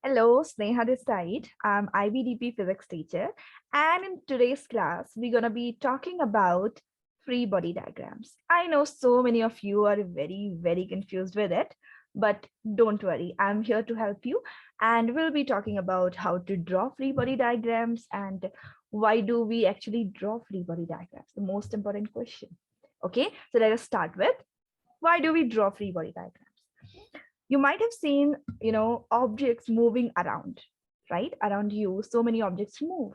Hello, Sneha this side. I'm IBDP physics teacher, and in today's class, we're gonna be talking about free body diagrams. I know so many of you are very confused with it, but don't worry, I'm here to help you, and we'll be talking about how to draw free body diagrams and why do we actually draw free body diagrams, the most important question. Okay, so let us start with why do we draw free body diagrams? You might have seen, objects moving around, right? Around you, so many objects move.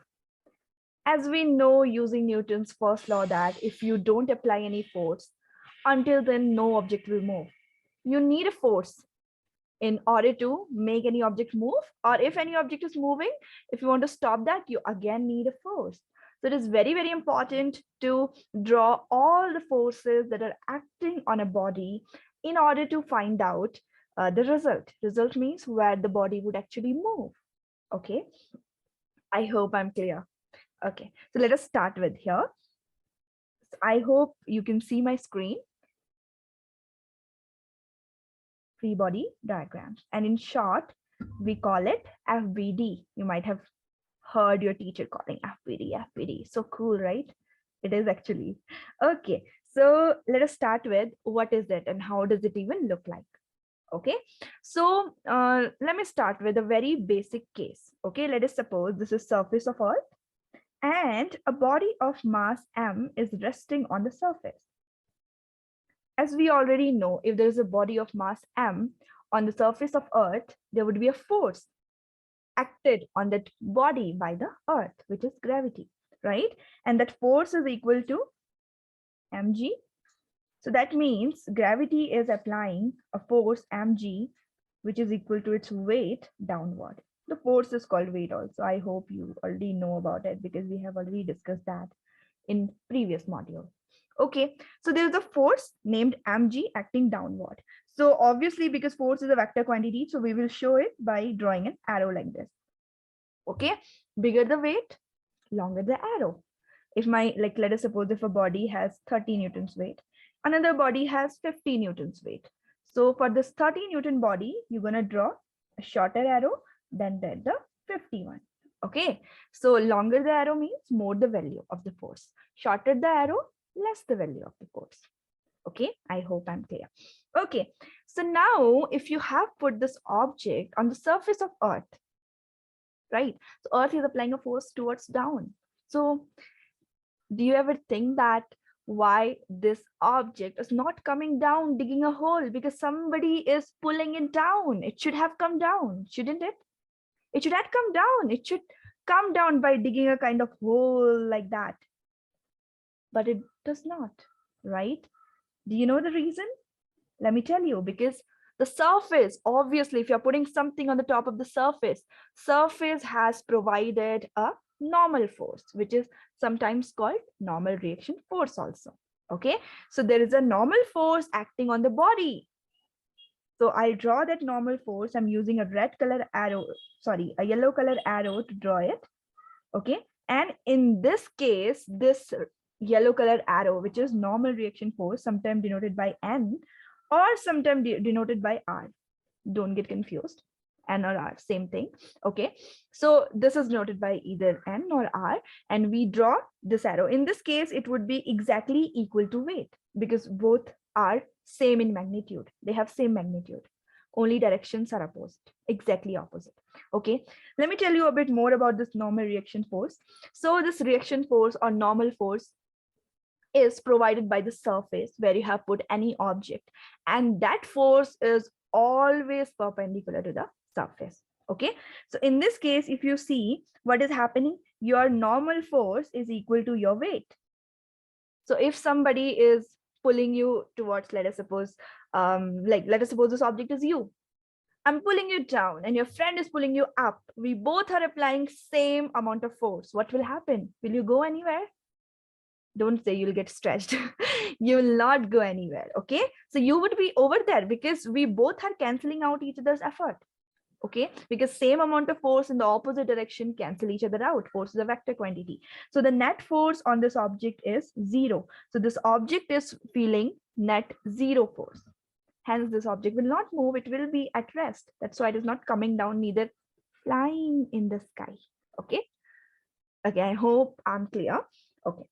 As we know using Newton's first law that if you don't apply any force, until then no object will move. You need a force in order to make any object move, or if any object is moving, if you want to stop that, you again need a force. So it is very important to draw all the forces that are acting on a body in order to find out the result. Result means where the body would actually move. Okay, I hope I'm clear. Okay, so let us start with here. I hope you can see my screen. Free body diagrams, and in short we call it FBD. You might have heard your teacher calling FBD. So cool, right? It is actually. Okay, so let us start with what is it and how does it even look like. Okay, so let me start with a very basic case. Okay, let us suppose this is surface of Earth and a body of mass m is resting on the surface. As we already know, if there is a body of mass m on the surface of Earth, there would be a force acted on that body by the Earth, which is gravity, right? And that force is equal to mg. So that means gravity is applying a force mg, which is equal to its weight downward. The force is called weight also. I hope you already know about it because we have already discussed that in previous module. Okay, so there's a force named mg acting downward. So obviously, because force is a vector quantity, so we will show it by drawing an arrow like this. Okay, bigger the weight, longer the arrow. If let us suppose if a body has 30 newtons weight, another body has 50 newtons weight. So for this 30 Newton body, you're going to draw a shorter arrow than the 51. Okay, so longer the arrow means more the value of the force. Shorter the arrow, less the value of the force. Okay, I hope I'm clear. Okay, so now if you have put this object on the surface of Earth, right? So Earth is applying a force towards down. So do you ever think that why this object is not coming down, digging a hole? Because somebody is pulling it down. It should have come down, shouldn't it? It should have come down. It should come down by digging a kind of hole like that. But it does not, right? Do you know the reason? Let me tell you, because the surface, obviously, if you're putting something on the top of the surface has provided a normal force, which is sometimes called normal reaction force also. Okay, so there is a normal force acting on the body. So I'll draw that normal force. I'm using a a yellow color arrow to draw it. Okay, and in this case, this yellow color arrow, which is normal reaction force, sometimes denoted by N or sometimes denoted by R. Don't get confused. N or R, same thing. Okay, so this is denoted by either N or R, and we draw this arrow. In this case, it would be exactly equal to weight because both are same in magnitude. They have same magnitude. Only directions are opposite, exactly opposite. Okay, let me tell you a bit more about this normal reaction force. So this reaction force or normal force is provided by the surface where you have put any object, and that force is always perpendicular to the surface. Okay, so in this case, if you see what is happening, your normal force is equal to your weight. So if somebody is pulling you towards, let us suppose this object is you. I'm pulling you down and your friend is pulling you up. We both are applying same amount of force. What will happen? Will you go anywhere? Don't say you'll get stretched. You will not go anywhere. Okay, so you would be over there because we both are canceling out each other's effort. Okay, because same amount of force in the opposite direction cancel each other out. Force is a vector quantity. So the net force on this object is 0. So this object is feeling net 0 force. Hence this object will not move. It will be at rest. That's why it is not coming down, neither flying in the sky. Okay. Okay, I hope I'm clear. Okay.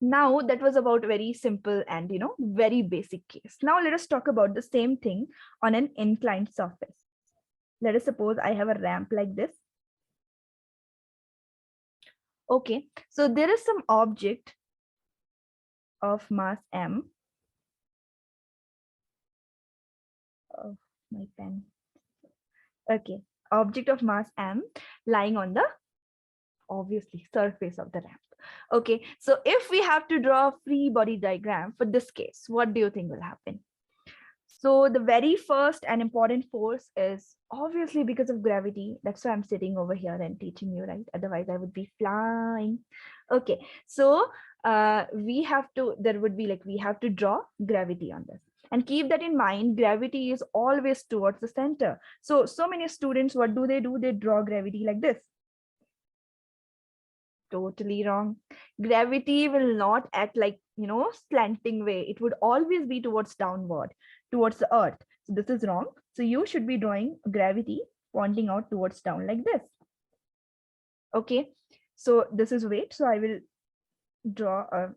Now that was about very simple and very basic case. Now let us talk about the same thing on an inclined surface. Let us suppose I have a ramp like this. Okay, so there is some object of mass m. Oh, my pen. Okay, object of mass m lying on the obviously surface of the ramp. Okay, so if we have to draw a free body diagram for this case, what do you think will happen? So the very first and important force is obviously because of gravity. That's why I'm sitting over here and teaching you, right? Otherwise I would be flying. Okay, so we have to draw gravity on this. And keep that in mind, gravity is always towards the center. So many students, what do? They draw gravity like this. Totally wrong. Gravity will not act like, slanting way. It would always be towards downward, towards the earth. So this is wrong. So you should be drawing gravity pointing out towards down like this. Okay. So this is weight. So I will draw, I'll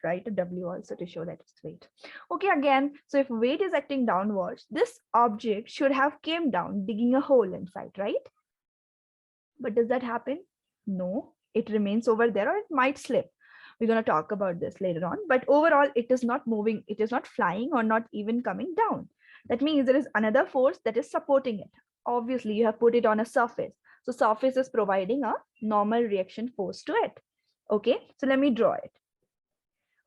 write a W also to show that it's weight. Okay, again, so if weight is acting downwards, this object should have came down, digging a hole inside, right? But does that happen? No, it remains over there, or it might slip. We're going to talk about this later on, but overall it is not moving, it is not flying or not even coming down. That means there is another force that is supporting it. Obviously you have put it on a surface, so surface is providing a normal reaction force to it. Okay, so let me draw it.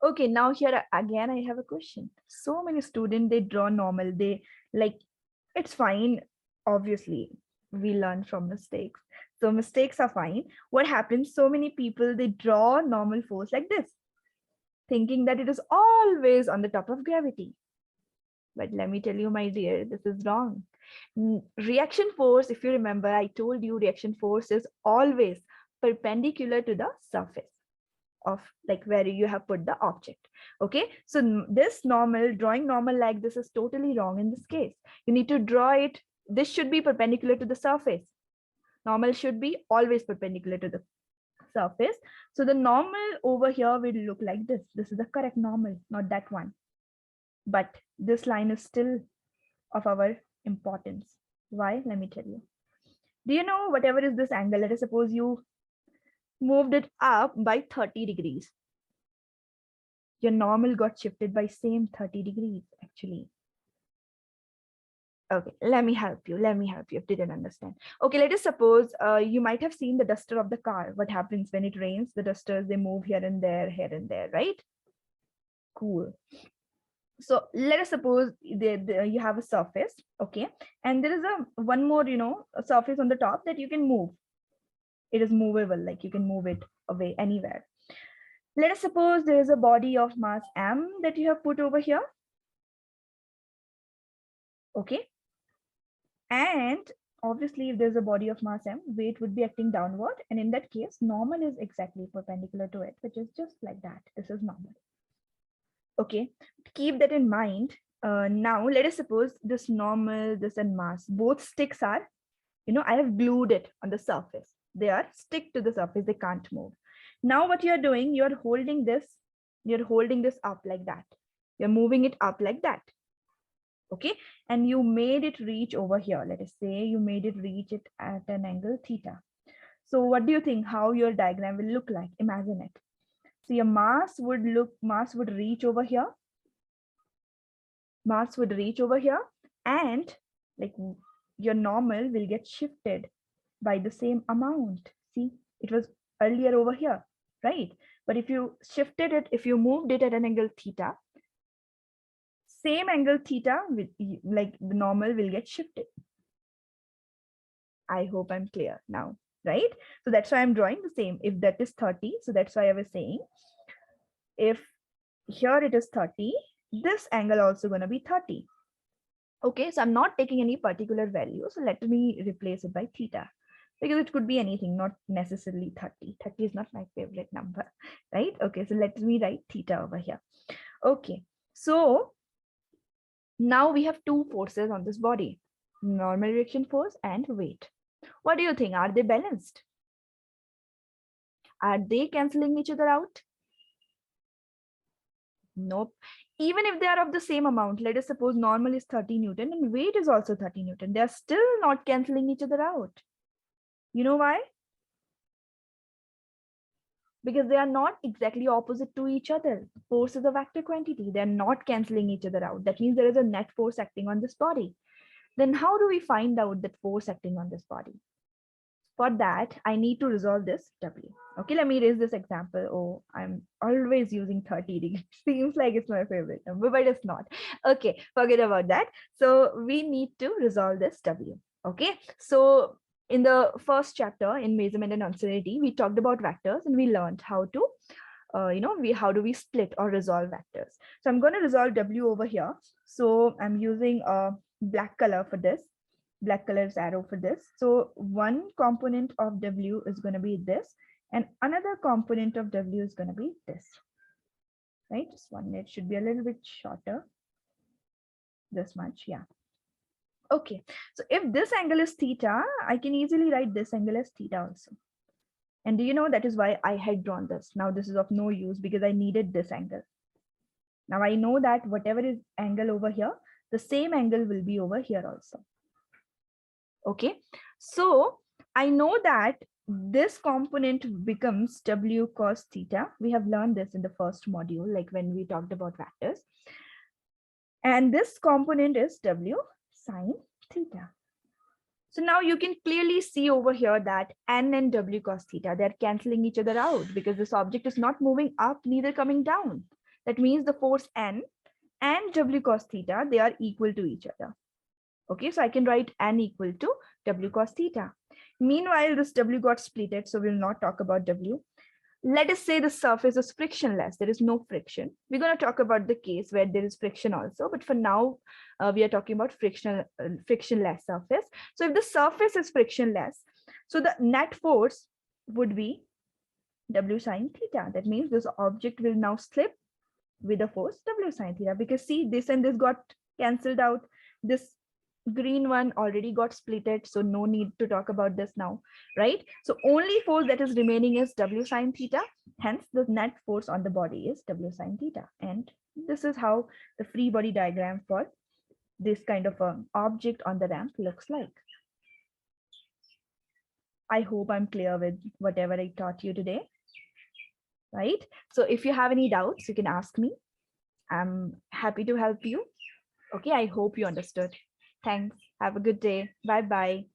Okay, now here again I have a question. So many students, they draw normal, they like, it's fine. Obviously we learn from mistakes, so mistakes are fine. What happens, so many people, they draw normal force like this, thinking that it is always on the top of gravity. But let me tell you, my dear, this is wrong. Reaction force, if you remember, I told you reaction force is always perpendicular to the surface of like where you have put the object. Okay, so this normal, drawing normal like this is totally wrong in this case. You need to draw it, this should be perpendicular to the surface. Normal should be always perpendicular to the surface. So the normal over here will look like this. This is the correct normal, not that one. But this line is still of our importance. Why? Let me tell you. Do you know whatever is this angle? Let us suppose you moved it up by 30 degrees. Your normal got shifted by same 30 degrees actually. Okay, let me help you. Let me help you if you didn't understand. Okay, let us suppose you might have seen the duster of the car. What happens when it rains? The dusters, they move here and there, right? Cool. So let us suppose you have a surface, okay, and there is one more, a surface on the top that you can move. It is movable, like you can move it away anywhere. Let us suppose there is a body of mass m that you have put over here. Okay. And obviously, if there's a body of mass m, weight would be acting downward. And in that case, normal is exactly perpendicular to it, which is just like that. This is normal. Okay. Keep that in mind. Now, let us suppose this normal, this and mass, both sticks are, I have glued it on the surface. They are stick to the surface. They can't move. Now what you're doing, you're holding this up like that. You're moving it up like that. Okay, and you made it reach over here. Let us say you made it reach it at an angle theta. So what do you think how your diagram will look like? Imagine it. So your mass would reach over here. Mass would reach over here, and like your normal will get shifted by the same amount. See, it was earlier over here, right? But if you shifted it, if you moved it at an angle theta, same angle theta, with like the normal will get shifted. I hope I'm clear now, right? So that's why I'm drawing the same. If that is 30, so that's why I was saying, if here it is 30, this angle also going to be 30. Okay, so I'm not taking any particular value. So let me replace it by theta, because it could be anything, not necessarily 30. 30 is not my favorite number, right? Okay, so let me write theta over here. Okay, so now we have two forces on this body, normal reaction force and weight. What do you think? Are they balanced? Are they canceling each other out? Nope. Even if they are of the same amount, let us suppose normal is 30 Newton and weight is also 30 Newton, they are still not canceling each other out. You know why? Because they are not exactly opposite to each other. Force is a vector quantity. They are not canceling each other out. That means there is a net force acting on this body. Then how do we find out that force acting on this body? For that, I need to resolve this W. Okay, let me raise this example. Oh, I'm always using 30 degrees. Seems like it's my favorite number, but it's not. Okay, forget about that. So we need to resolve this W. Okay, so in the first chapter in measurement and uncertainty, we talked about vectors and we learned how to, how do we split or resolve vectors. So I'm going to resolve W over here. So I'm using a black color for this. Black color's arrow for this. So one component of W is going to be this, and another component of W is going to be this, right? Just one, it should be a little bit shorter, this much, yeah. Okay, so if this angle is theta, I can easily write this angle as theta also. And do you know that is why I had drawn this? Now this is of no use because I needed this angle. Now I know that whatever is angle over here, the same angle will be over here also. Okay, so I know that this component becomes W cos theta. We have learned this in the first module, like when we talked about vectors. And this component is W sine theta. So now you can clearly see over here that N and W cos theta, they're canceling each other out because this object is not moving up, neither coming down. That means the force N and W cos theta, they are equal to each other. Okay, so I can write N equal to W cos theta. Meanwhile, this W got splitted, so we'll not talk about W. Let us say the surface is frictionless. There is no friction. We're going to talk about the case where there is friction also, but for now, we are talking about frictionless surface. So if the surface is frictionless, so the net force would be W sine theta. That means this object will now slip with the force W sine theta, because see, this and this got cancelled out. This green one already got splitted, so no need to talk about this now, right? So only force that is remaining is W sine theta. Hence the net force on the body is W sine theta. And this is how the free body diagram for this kind of an object on the ramp looks like. I hope I'm clear with whatever I taught you today, right? So if you have any doubts, you can ask me. I'm happy to help you. Okay, I hope you understood. Thanks. Have a good day. Bye-bye.